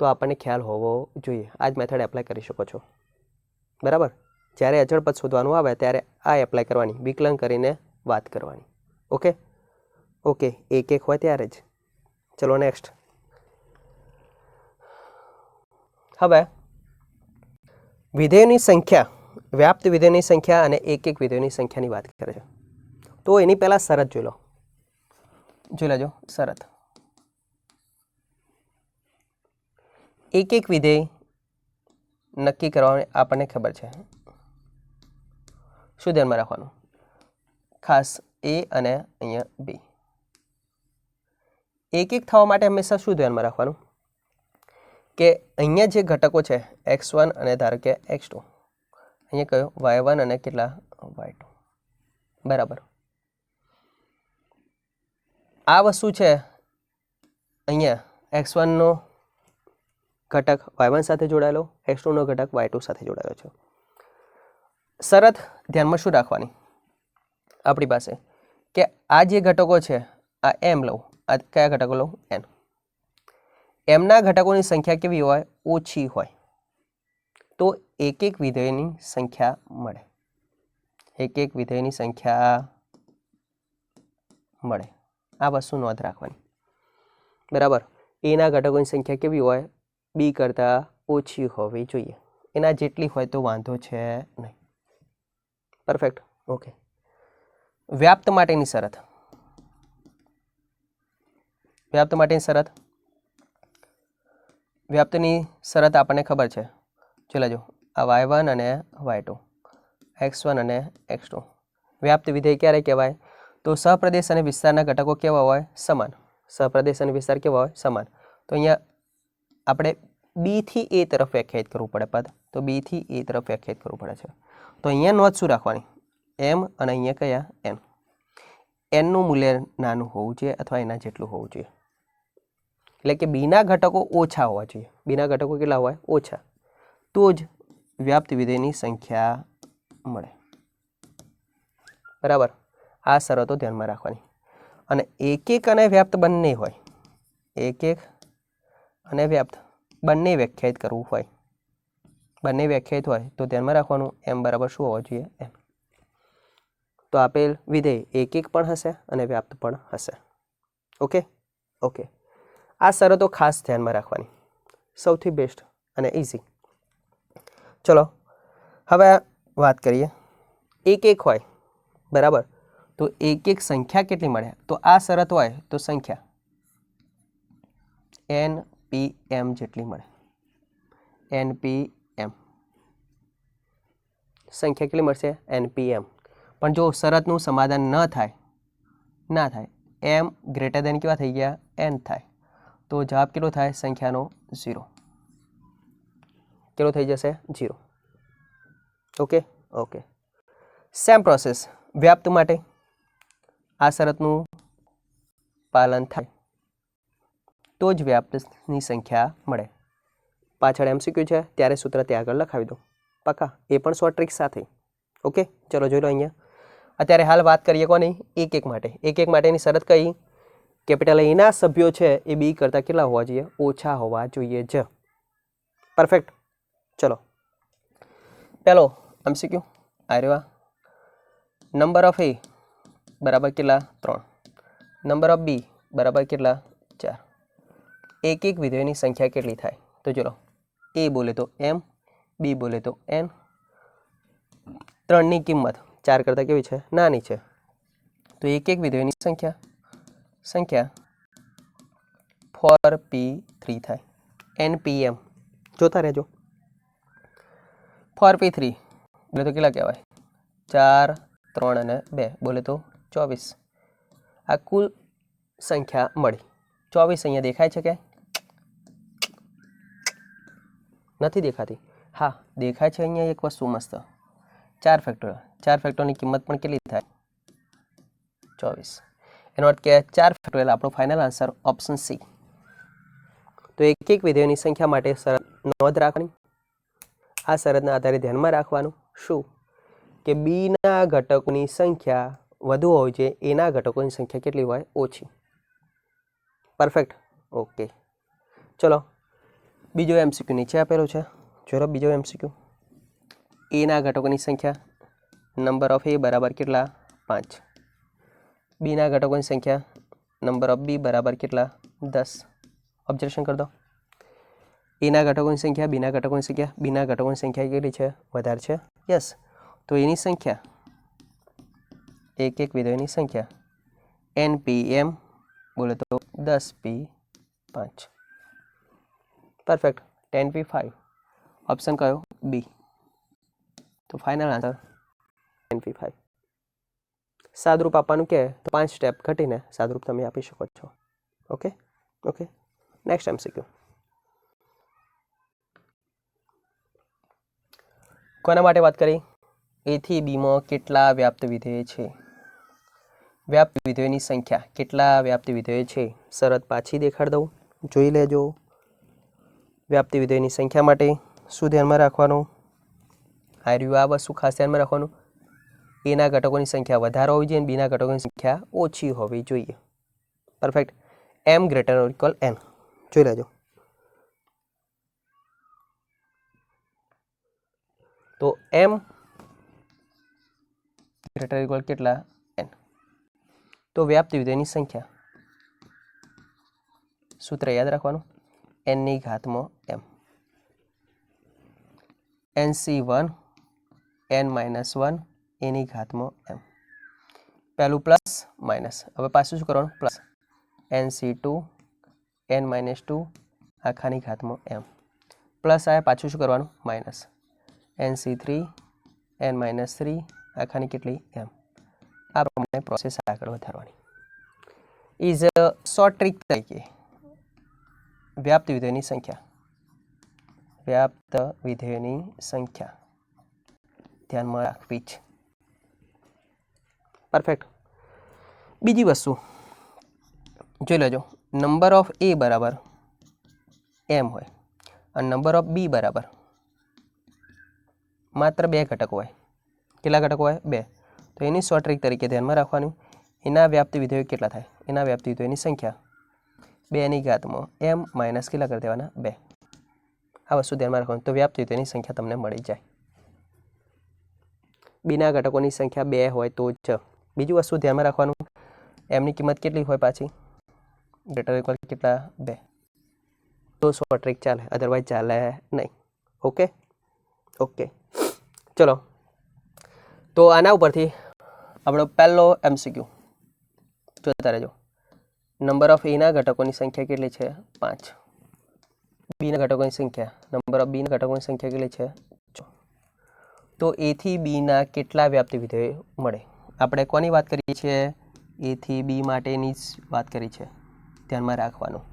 S1: તો આપણને ખ્યાલ હોવો જોઈએ. આ જ મેથડ એપ્લાય કરી શકો છો. બરાબર, જ્યારે અચળ પદ શોધવાનું આવે ત્યારે આ એપ્લાય કરવાની, વિકલન કરીને વાત કરવાની. ઓકે ઓકે, એક હોય ત્યારે જ. ચલો નેક્સ્ટ. હવે વિધેયોની સંખ્યા, વ્યાપ્ત વિધેયોની સંખ્યા અને એક વિધેયોની સંખ્યાની વાત કરે છે. તો એની પહેલાં શરત જોઈ લો. જોઈ લેજો શરત. એક વિધેય નક્કી કરવાની આપણને ખબર છે. શું ધ્યાનમાં રાખવાનું, ખાસ a અને અહીંયા b. એક થવા માટે હંમેશા શું ધ્યાનમાં રાખવાનું કે અહીંયા જે ઘટકો છે x1 અને ધારો કે x2, અહીંયા કયો y1 અને કેટલા y2. બરાબર, આ વસ્તુ છે અહીંયા x1 નો ઘટક y1 સાથે જોડાયેલો, x2 નો ઘટક y2 સાથે જોડાયેલો છે. શરત ધ્યાનમાં શું રાખવાની આપણી પાસે કે આ જે ઘટકો છે આ m લઉં, આ કયા ઘટકો લઉં n. એમના ઘટકોની સંખ્યા કેવી હોય, ઓછી હોય તો એક વિધેયની સંખ્યા મળે. એક વિધેયની સંખ્યા મળે. આ વસ્તુ નોંધ રાખવાની. બરાબર, એના ઘટકોની સંખ્યા કેવી હોય, બી કરતાં ઓછી હોવી જોઈએ. એના જેટલી હોય તો વાંધો છે નહીં. પરફેક્ટ. ઓકે, વ્યાપ્ત માટેની શરત. વ્યાપ્ત માટેની શરત, વ્યાપ્તની શરત આપણને ખબર છે. જોઈ લેજો, આ y1 અને y2, x1 અને x2. વ્યાપ્ત વિધેય ક્યારે કહેવાય, તો સહપ્રદેશ અને વિસ્તારના ઘટકો કેવા હોય, સમાન. સહપ્રદેશ અને વિસ્તાર કેવા હોય, સમાન. તો અહીંયા આપણે b થી a તરફ વ્યાખ્યાયિત કરવું પડે પદ, તો b થી a તરફ વ્યાખ્યાયિત કરવું પડે છે. તો અહીંયા નોંધ શું રાખવાની, m અને અહીંયા કયા n. n નું મૂલ્ય નાનું હોવું જોઈએ અથવા એના જેટલું હોવું જોઈએ. એટલે કે બીના ઘટકો ઓછા હોવા જોઈએ. બીના ઘટકો કેટલા હોય? ઓછા. તો જ વ્યાપ્ત વિધેયની સંખ્યા મળે. બરાબર. આ શરતો ધ્યાનમાં રાખવાની. અને એકક અને વ્યાપ્ત બંને હોય, એકક અને વ્યાપ્ત બંને વ્યાખ્યાયિત કરવું હોય, બંને વ્યાખ્યાયિત હોય તો ધ્યાનમાં રાખવાનું m બરાબર શું હોવો જોઈએ? m. તો આપેલ વિધેય એકક પણ હશે અને વ્યાપ્ત પણ હશે. Okay okay. આ શરતો ખાસ ધ્યાનમાં રાખવાની, સૌથી બેસ્ટ અને ઇઝી. ચલો હવે વાત કરીએ. એકક હોય બરાબર, તો એક સંખ્યા કેટલી મળે? તો આ શરત હોય તો સંખ્યા NPM જેટલી મળે. NPM સંખ્યા કેટલી મળશે? NPM. પણ જો શરતનું સમાધાન ના થાય, m ગ્રેટર દેન કેવા થઈ ગયા? n થાય, તો જવાબ કેટલો થાય? સંખ્યાનો 0. કેટલો થઈ જશે? 0. Okay okay. સેમ પ્રોસેસ વ્યાપ્ત માટે. આ શરતનું પાલન થાય તો જ વ્યાપ્તની સંખ્યા મળે. પાછળ MCQ છે ત્યારે સૂત્ર ત્યાં આગળ લખાવી દો પાકા, એ પણ શોર્ટ ટ્રિક સાથે. ઓકે ચલો જોઈ લો અહીંયા. અત્યારે હાલ વાત કરીએ કોની? એકક માટે. એકક માટેની શરત કઈ? કેપિટલ એના સભ્યો છે એ બી કરતાં કેટલા હોવા જોઈએ? ઓછા હોવા જોઈએ જ. પરફેક્ટ. ચલો પહેલો MCQ આવ્યો. નંબર ઓફ એ બરાબર કેટલા? 3. નંબર ઓફ બી બરાબર કેટલા? 4. એકક વિધેયોની સંખ્યા કેટલી થાય? તો ચલો એ બોલે તો m, બી બોલે તો n. 3ની કિંમત 4 કરતાં કેવી છે? નાની છે. તો એકક વિધેયોની સંખ્યા 4p3 થાય. NPM જોતા રહેજો. 4p3 બોલે તો કેટલા કહેવાય? 4, 3 અને 2 બોલે તો 24. આ કુલ સંખ્યા મળી. 24 અહીંયા દેખાય છે કે નથી દેખાતી? હા દેખાય છે. અહીંયા એક વસ્તુ મસ્ત, 4 ફેક્ટોરિયલ. 4 ફેક્ટોરની કિંમત પણ કેટલી થાય? 24. એનો અર્થ કે 4 ફેક્ટોરિયલ આપણો ફાઇનલ આન્સર ઓપ્શન સી. તો એકક વિધેયોની સંખ્યા માટે શરત નોંધ રાખવાની. આ શરતના આધારે ધ્યાનમાં રાખવાનું શું? કે બીના ઘટકોની સંખ્યા વધુ હોય છે, એના ઘટકોની સંખ્યા કેટલી હોય? ઓછી. પરફેક્ટ. ઓકે ચલો બીજો MCQ નીચે આપેલો છે. જોરો બીજો MCQ. એના ઘટકોની સંખ્યા નંબર ઓફ એ બરાબર કેટલા? 5. બીના ઘટકોની સંખ્યા નંબર ઓફ બી બરાબર કેટલા? 10. ઓબ્ઝર્વેશન કરી દો. એના ઘટકોની સંખ્યા, બીના ઘટકોની સંખ્યા. બીના ઘટકોની સંખ્યા કેટલી છે? વધારે છે. યસ. તો એની સંખ્યા એકક વિધેયોની સંખ્યા NPM બોલે તો 10p5. પરફેક્ટ. 10p5. ઓપ્શન કયો? બી. તો ફાઇનલ આન્સર 10p5. સાદરૂપ આપવાનું કે તો 5 સ્ટેપ ઘટીને સાદરૂપ તમે આપી શકો છો. Okay okay. Next MCQ. કોના માટે વાત કરી? એ થી બીમાં કેટલા વ્યાપ્ત વિધેય છે? વ્યાપ્ત વિધેયોની સંખ્યા. કેટલા વ્યાપ્ત વિધેય છે? શરત પાછી દેખાડ દઉં, જોઈ લેજો. વ્યાપ્ત વિધેયની સંખ્યા માટે શું ધ્યાનમાં રાખવાનું? આ વસ્તુ ખાસ ધ્યાનમાં રાખવાનું. એના ઘટકોની સંખ્યા વધારે હોવી જોઈએ અને બીના ઘટકોની સંખ્યા ઓછી હોવી જોઈએ. Perfect. m greater or equal n. જોઈ લેજો. તો m ગ્રેટર ઇક્વલ કેટલા? n. તો વ્યાપ્ત વિધેયની સંખ્યા સૂત્ર યાદ રાખવાનું. n ની ઘાતમાં m. NC1 n-1 એની ઘાતમાં m. પહેલું પ્લસ માઇનસ. હવે પાછું શું કરવાનું? Plus. NC2 n-2 આખાની ઘાતમાં m. Plus આવે પાછું શું કરવાનું? માઇનસ. NC3 n-3 આખાની કેટલી? m. આ પ્રમાણે પ્રોસેસ આગળ વધારવાની. ઇઝ શોર્ટ ટ્રીક તરીકે વ્યાપ્ત વિધેયની સંખ્યા. વ્યાપ્ત વિધેયની સંખ્યા ધ્યાનમાં રાખવી જ. પરફેક્ટ. બીજી વસ્તુ જોઈ લેજો. નંબર ઓફ એ બરાબર એમ હોય અને નંબર ઓફ બી બરાબર માત્ર 2 ઘટકો હોય. કેટલા ઘટકો હોય? 2. તો એની શોર્ટ ટ્રિક તરીકે ધ્યાનમાં રાખવાનું, એના વ્યાપ્ત વિધેયો કેટલા થાય? એના વ્યાપ્ત વિધેયોની સંખ્યા 2 ની ઘાતમાં એમ માઇનસ કેટલા કરી દેવાના? 2. આ વસ્તુ ધ્યાનમાં રાખવાનું. તો વ્યાપ્ત વિધેયોની સંખ્યા તમને મળી જાય. બીના ઘટકોની સંખ્યા 2 હોય તો જ. બીજી વસ્તુ ધ્યાનમાં રાખવાનું, એમની કિંમત કેટલી હોય પાછી? ગ્રેટર ઇક્વલ કેટલા? 2. તો શોર્ટ ટ્રિક ચાલે, અધરવાઇઝ ચાલે નહીં. ઓકે ઓકે ચલો. તો આના ઉપરથી આપણો પહેલો MCQ જોતા રહેજો. નંબર ઓફ એના ઘટકોની સંખ્યા કેટલી છે? 5. બીના ઘટકોની સંખ્યા, નંબર ઓફ બીના ઘટકોની સંખ્યા કેટલી છે? 6. તો એથી બીના કેટલા વ્યાપ્ત વિધેયો મળે? આપણે કોની વાત કરીએ છીએ? એથી બી માટેની જ વાત કરી છે. ધ્યાનમાં રાખવાનું,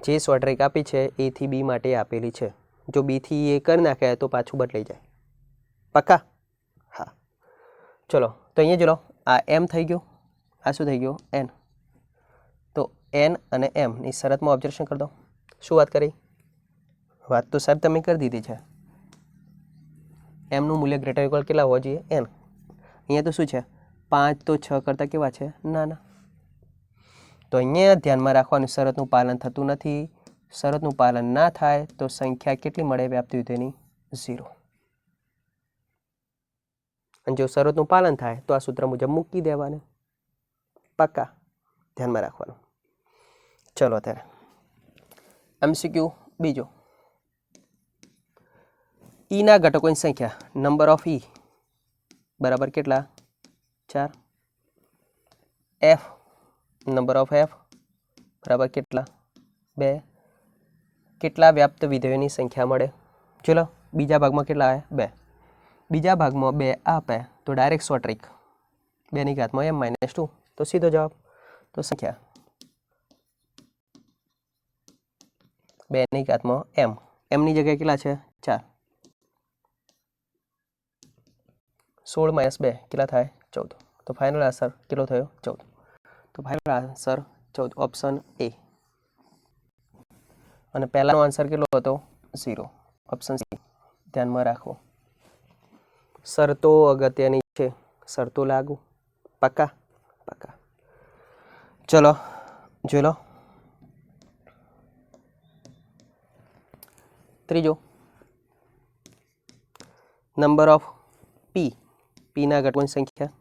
S1: જે શોર્ટ ટ્રિક આપી છે એથી બી માટે આપેલી છે. જો બીથી એ કરી નાખે તો પાછું બદલાઈ જાય. પક્કા? હા. ચલો તો અહીંયા ચલો, આ એમ થઈ ગયું, આ શું થઈ ગયું? એન. તો એન અને એમની શરતમાં ઓબ્ઝર્વેશન કરી દો. શું વાત કરી? વાત તો સાહેબ તમે કરી દીધી છે. એમનું મૂલ્ય ગ્રેટર ઇક્વલ કેટલા હોવા જોઈએ? એન. અહીંયા તો શું છે? 5 તો 6 કરતાં કેવા છે? નાના. તો અહીંયા ધ્યાનમાં રાખવાનું, શરતનું પાલન થતું નથી. શરતનું પાલન ના થાય તો સંખ્યા કેટલી મળે વ્યાપ્ત વિધેયની? 0. અને જો શરતનું પાલન થાય તો આ સૂત્ર મુજબ મૂકી દેવાને. પાક્કા? ધ્યાનમાં રાખવાનું. ચલો ત્યારે MCQ બીજો. ઈના ઘટકોની સંખ્યા, નંબર ઓફ ઈ બરાબર કેટલા? 4. એફ, નંબર ઓફ એફ બરાબર કેટલા? 2. કેટલા વ્યાપ્ત વિધેયોની સંખ્યા મળે? ચલો બીજા ભાગમાં કેટલા આવે? 2. બીજા ભાગમાં 2 આપે તો ડાયરેક્ટ શોર્ટ ટ્રિક 2 ની ઘાતમાં એમ માઇનસ 2. તો સીધો જવાબ. તો સંખ્યા 2 ની ઘાતમાં એમ, એમની જગ્યાએ કેટલા છે? 4. 16 માઇનસ 2 કેટલા થાય? 14. તો ફાઇનલ આન્સર કેટલો થયો? 14. તો ફાઇનલ આન્સર 14, ઓપ્શન એ. અને પહેલાનો આન્સર કેટલો હતો? 0, ઓપ્શન સી. ધ્યાનમાં રાખવો. શરતો અગત્યની છે, શરતો લાગુ. પાક્કા? પાક્કા. ચલો જોઈ લો. ત્રીજો, નંબર ઓફ પી, પીના ઘટકોની સંખ્યા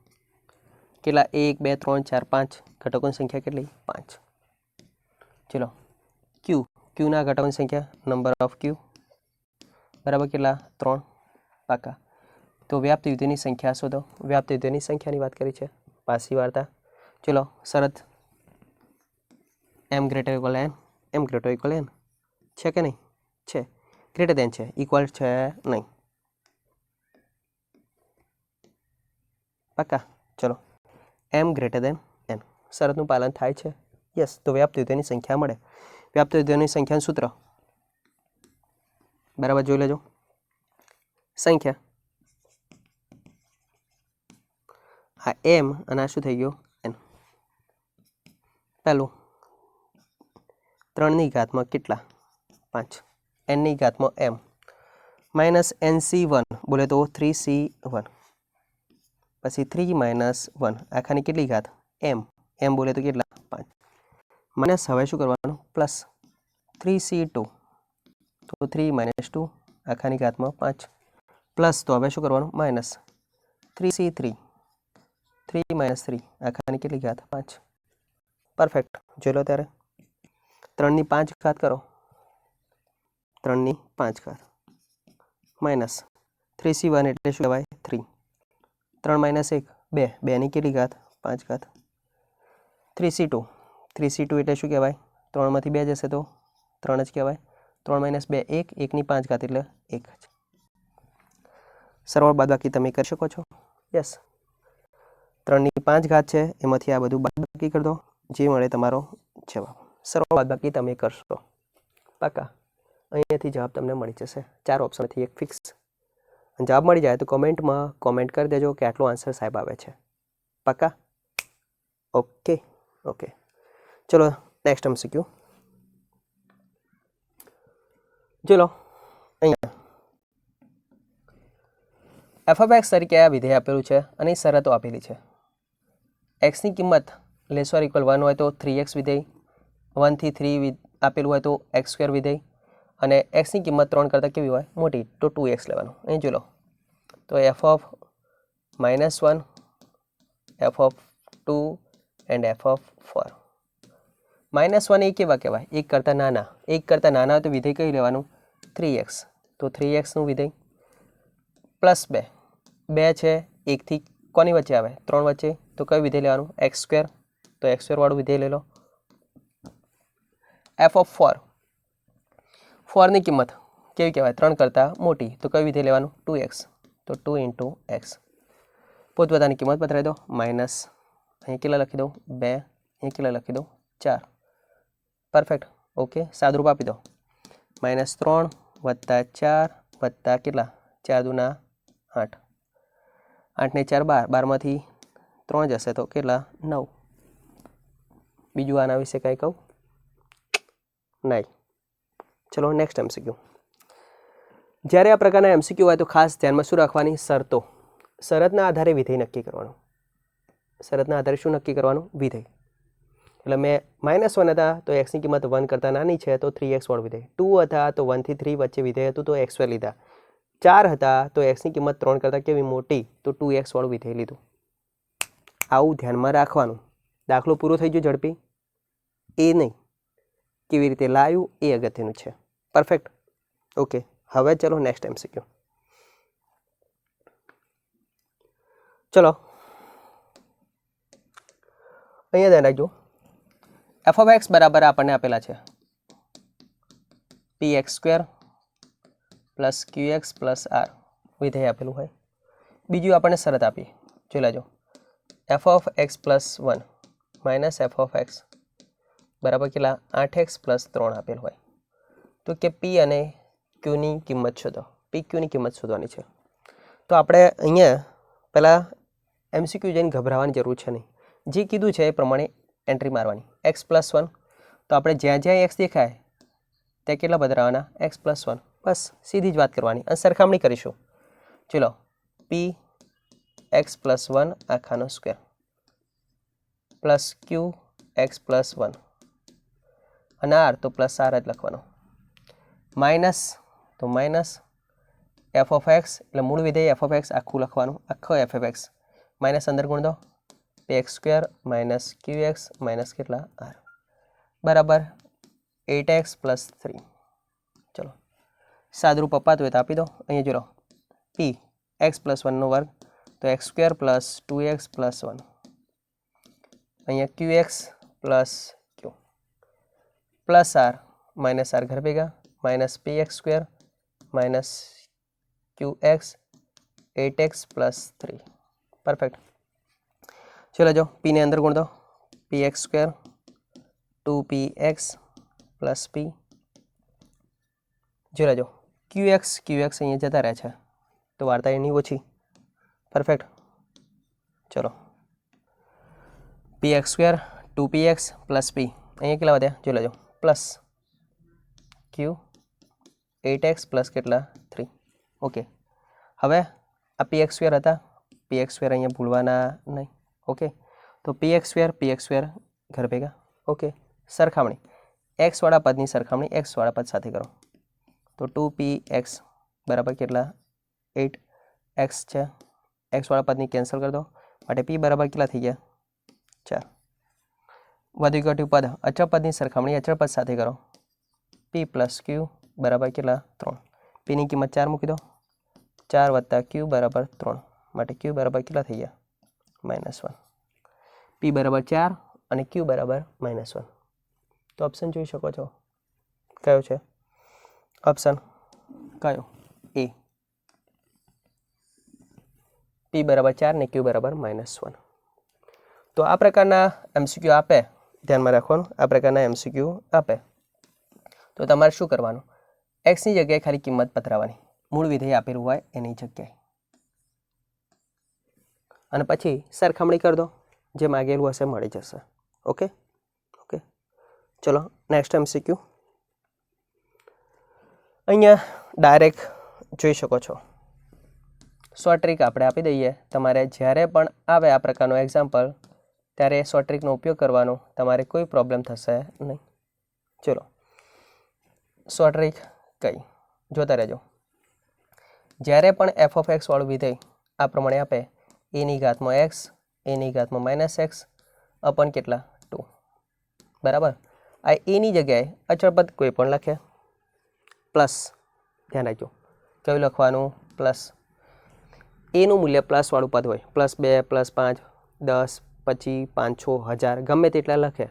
S1: કેટલા? 1 2 3 4 5. ઘટકોની સંખ્યા કેટલી? 5. ચલો ક્યુ, ક્યુના ઘટકોની સંખ્યા, નંબર ઓફ ક્યુ બરાબર કેટલા? 3. પાકા. તો વ્યાપ્ત વિધેયની સંખ્યા શોધો. વ્યાપ્ત વિધેયની સંખ્યાની વાત કરી છે, પાછી વાર્તા. ચલો શરત એમ ગ્રેટર ઇક્વલ એન, એમ ગ્રેટર ઇક્વલ એન છે કે નહીં? છે. ગ્રેટર દેન છે, ઇક્વલ છે નહીં. પાકા? ચલો એમ ગ્રેટર દેન એન, શરતનું પાલન થાય છે? યસ. તો વ્યાપ્ત વિધેયની સંખ્યા મળે. વ્યાપ્ત વિધેયની સંખ્યાનું સૂત્ર બરાબર જોઈ લેજો. સંખ્યા આ એમ અને આ શું થઈ ગયું? એન. પહેલું 3 ની ઘાતમાં કેટલા? 5. n ની ઘાતમાં m માઇનસ nc1 બોલે તો 3c1, પછી 3 માઇનસ 1 આખાની કેટલી ઘાત? m, m બોલે તો કેટલા? 5. માઇનસ હવે શું કરવાનું? પ્લસ 3c2, તો 3 માઇનસ 2 આખાની ઘાતમાં 5, પ્લસ તો હવે શું કરવાનું? માઇનસ 3c3, 3 માઇનસ 3 આખાની કેટલી ઘાત? 5. પરફેક્ટ. જોઈ લો ત્યારે 3 ની 5 ઘાત કરો, 3 ની 5 ઘાત માઇનસ 3c1 એટલે શું કહેવાય? 3. 3 માઇનસ 1 2, 2 ની કેટલી ઘાત? 5 ઘાત. 3c2, 3c2 એટલે શું કહેવાય? 3 માંથી 2 જશે તો 3 જ કહેવાય. 3 માઇનસ 2 1, 1 ની 5 ઘાત એટલે 1 જ. સરવાળો બાદબાકી તમે કરી શકો છો? યસ. 3 ની 5 ઘાત છે, એમાંથી આ બધું બાદબાકી કરી દો, જે મળે તમારો જવાબ. સરવાળો બાદબાકી તમે કરશો. પાકા? અહીંયાથી જવાબ તમને મળી જશે. 4 ઓપ્શનથી એક ફિક્સ. જવાબ મળી જાય તો કોમેન્ટમાં કોમેન્ટ કરી દેજો કે આટલો આન્સર સાહેબ આવે છે. પાકા? Okay okay. ચલો નેક્સ્ટ MCQ. ચલો અહીંયા એફ ઓફ એક્સ તરીકે આ વિધેય આપેલું છે અને શરતો આપેલી છે. એક્સની કિંમત લેસ ઓર ઇક્વલ 1 હોય તો 3x વિધેય, 1 થી 3 આપેલું હોય તો એક્સ સ્ક્વેર વિધેય, અને એક્સની કિંમત 3 કરતાં કેવી હોય મોટી તો 2x લેવાનું. અહીં જોઈ લો તો F of -1, F of 2 and F of 4. -1 એ કેવા કહેવાય? 1 કરતાં નાના. 1 કરતાં નાના હોય તો વિધેય કયું લેવાનું? 3x. તો 3xનું વિધેય +2. 2 છે 1 થી કોની વચ્ચે આવે? 3 વચ્ચે. તો કયું વિધેય લેવાનું? X square. તો એક્સ સ્ક્વેર વાળું વિધેય લઈ લો. F of 4. 4ની કિંમત કેવી કહેવાય? 3 કરતાં મોટી. તો કયું વિધેય લેવાનું? 2x. તો 2 × x. પોતપોતાની કિંમત બતાવી દો. માઇનસ અહીં કેટલા લખી દો? 2. અહીં કેટલા લખી દો? 4. પરફેક્ટ. ઓકે, સાદુરૂપ આપી દો. -3 + 4 વત્તા કેટલા? 4 દુના 8. 8 ને 4 12. 12માંથી 3 જશે તો કેટલા? 9. બીજું આના વિશે કંઈ કહું? નહીં. ચલો નેક્સ્ટ MCQ. જ્યારે આ પ્રકારના MCQ હોય તો ખાસ ધ્યાનમાં શું રાખવાની? શરતો. શરતના આધારે વિધેય નક્કી કરવાનું. શરતના આધારે શું નક્કી કરવાનું? વિધેય. એટલે મેં -1 હતા તો એક્સની કિંમત 1 કરતાં નાની છે તો 3x વાળું વિધેય. 2 હતા તો 1 થી 3 વચ્ચે વિધેય હતું તો x સ્ક્વેર લીધા. 4 હતા તો એક્સની કિંમત 3 કરતાં કેવી મોટી તો 2x વાળું વિધેય લીધું. આવું ધ્યાનમાં રાખવાનું. દાખલો પૂરો થઈ ગયો ઝડપી? એ નહીં, કેવી રીતે લાવ્યું એ અગત્યનું છે. પરફેક્ટ. ઓકે, હવે ચલો નેક્સ્ટ MCQ. ચલો અહીંયા ધ્યાન રાખજો. એફ ઓફ એક્સ બરાબર આપણને આપેલા છે px² + qx + r વિધેય આપેલું હોય. બીજું આપણને શરત આપી, જોઈ લેજો. F of x + 1 - F of x બરાબર કેટલા? 8x + 3 આપેલ હોય. તો કે p અને qની કિંમત શોધો. p qની કિંમત શોધવાની છે. તો આપણે અહીંયા પહેલાં MCQ જઈને ગભરાવાની જરૂર છે નહીં. જે કીધું છે એ પ્રમાણે એન્ટ્રી મારવાની. x + 1 તો આપણે જ્યાં જ્યાં x દેખાય ત્યાં કેટલા બદલાવાના? x + 1. બસ સીધી જ વાત કરવાની અને સરખામણી કરીશું. ચલો p x + 1 આખાનો સ્ક્વેર + q x + 1 અને r તો +r જ લખવાનો. માઇનસ તો માઇનસ એફ ઓફ એક્સ એટલે મૂળ વિધેય એફ ઓફ એક્સ આખું લખવાનું. આખો એફ ઓફ એક્સ માઇનસ અંદર ગુણ દો. px² - qx - કેટલા? r બરાબર 8x + 3. ચલો સાદુરૂપ અપાતું હોય તો આપી દો. અહીંયા જો p x + 1 નો વર્ગ તો x² + 2x + 1. અહીંયા qx + q +r -r ઘર ભેગા -px² - qx 8x + 3. પરફેક્ટ. ચલો જો p ને અંદર ગુણ દો. px² 2px + p. જોઈ લેજો qx અહીંયા જતા રહ્યા છે તો વાર્તા એની ઓછી. પરફેક્ટ. ચલો px² 2px + p અહીંયા કેટલા વધ્યા? જોઈ લેજો પ્લસ q 8x + કેટલા? 3. ઓકે, હવે આ px² હતા. px² અહીંયા ભૂલવાના નહીં. ઓકે, તો px² ઘર ભેગા. ઓકે, સરખામણી x વાળા પદની સરખામણી x વાળા પદ સાથે કરો તો 2px બરાબર કેટલા? 8x છે. x વાળા પદની કેન્સલ કરી દો માટે p બરાબર કેટલા થઈ ગયા? 4. વધુ ઘટ્યું પદ અચળ પદની સરખામણી અચળ પદ સાથે કરો. p + q બરાબર કેટલા? 3. pની કિંમત 4 મૂકી દો. 4 + q બરાબર 3 માટે q બરાબર કેટલા થઈ ગયા? -1. p બરાબર 4 અને q બરાબર -1. તો ઓપ્શન જોઈ શકો છો કયો છે? ઓપ્શન કયો? એ. p બરાબર 4 ને q બરાબર -1. તો આ પ્રકારના MCQ આપે, ધ્યાનમાં રાખવાનું. આ પ્રકારના MCQ આપે તો તમારે શું કરવાનું? એક્સની જગ્યાએ ખાલી કિંમત પધરાવવાની, મૂળ વિધેય આપેલું હોય એની જગ્યાએ, અને પછી સરખામણી કરી દો. જે માગેલું હશે મળી જશે. ઓકે ઓકે, ચલો નેક્સ્ટ MCQ. અહીંયા ડાયરેક્ટ જોઈ શકો છો. શોર્ટ ટ્રીક આપણે આપી દઈએ. તમારે જ્યારે પણ આવે આ પ્રકારનો એક્ઝામ્પલ ત્યારે શોર્ટ ટ્રીકનો ઉપયોગ કરવાનો, તમારે કોઈ પ્રોબ્લેમ થશે નહીં. ચલો શોર્ટ ટ્રીક કઈ જોતા રહેજો. જ્યારે પણ એફ ઓફ એક્સ વાળું વિધેય આ પ્રમાણે આપે એની ઘાતમાં એક્સ એની ઘાતમાં માઇનસ એક્સ અપન કેટલા 2, બરાબર. આ એની જગ્યાએ અચળ પદ કોઈ પણ લખે, પ્લસ ધ્યાન રાખજો કયું લખવાનું, પ્લસ. એનું મૂલ્ય પ્લસવાળું પદ હોય, +2 +5 10 25 500 1000 ગમે તેટલા લખે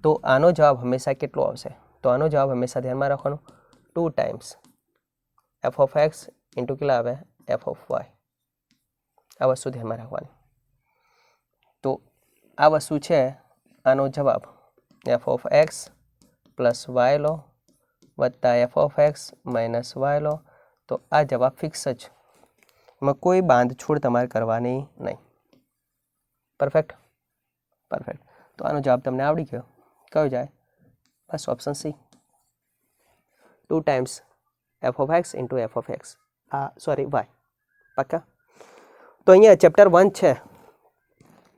S1: તો આનો જવાબ હંમેશા કેટલો આવશે? તો આનો જવાબ હંમેશા ધ્યાનમાં રાખવાનો 2 times F of X into કેટલા આવે એફ ઓફ વાય. આ વસ્તુ ધ્યાનમાં રાખવાની. તો આ વસ્તુ છે આનો જવાબ F of X plus Y લો વત્તા F of X minus Y લો. તો આ જવાબ ફિક્સ જ, એમાં કોઈ બાંધછોડ તમારે કરવાની નહીં. Perfect perfect. તો આનો જવાબ તમને આવડી ગયો. કયો જાય? બસ option C, 2 times F of X into F of X, sorry Y. પાક્કા? તો અહીંયા ચેપ્ટર 1 છે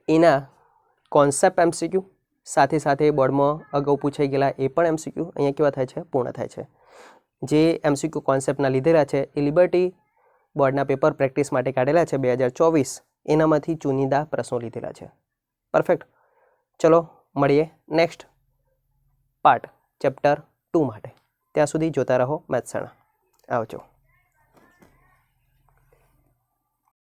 S1: એના કોન્સેપ્ટ એમસીક્યુ સાથે સાથે બોર્ડમાં અગાઉ પૂછાઈ ગયેલા એ પણ એમસીક્યુ અહીંયા કેવા થાય છે? પૂર્ણ થાય છે. જે એમસીક્યુ કોન્સેપ્ટના લીધેલા છે એ લિબર્ટી બોર્ડના પેપર પ્રેક્ટિસ માટે કાઢેલા છે 2024, એનામાંથી ચુનિંદા પ્રશ્નો લીધેલા છે. પરફેક્ટ. ચલો મળીએ નેક્સ્ટ પાર્ટ ચેપ્ટર 2 માટે. ત્યાં સુધી જોતા રહો મેથ્સણા. આવજો.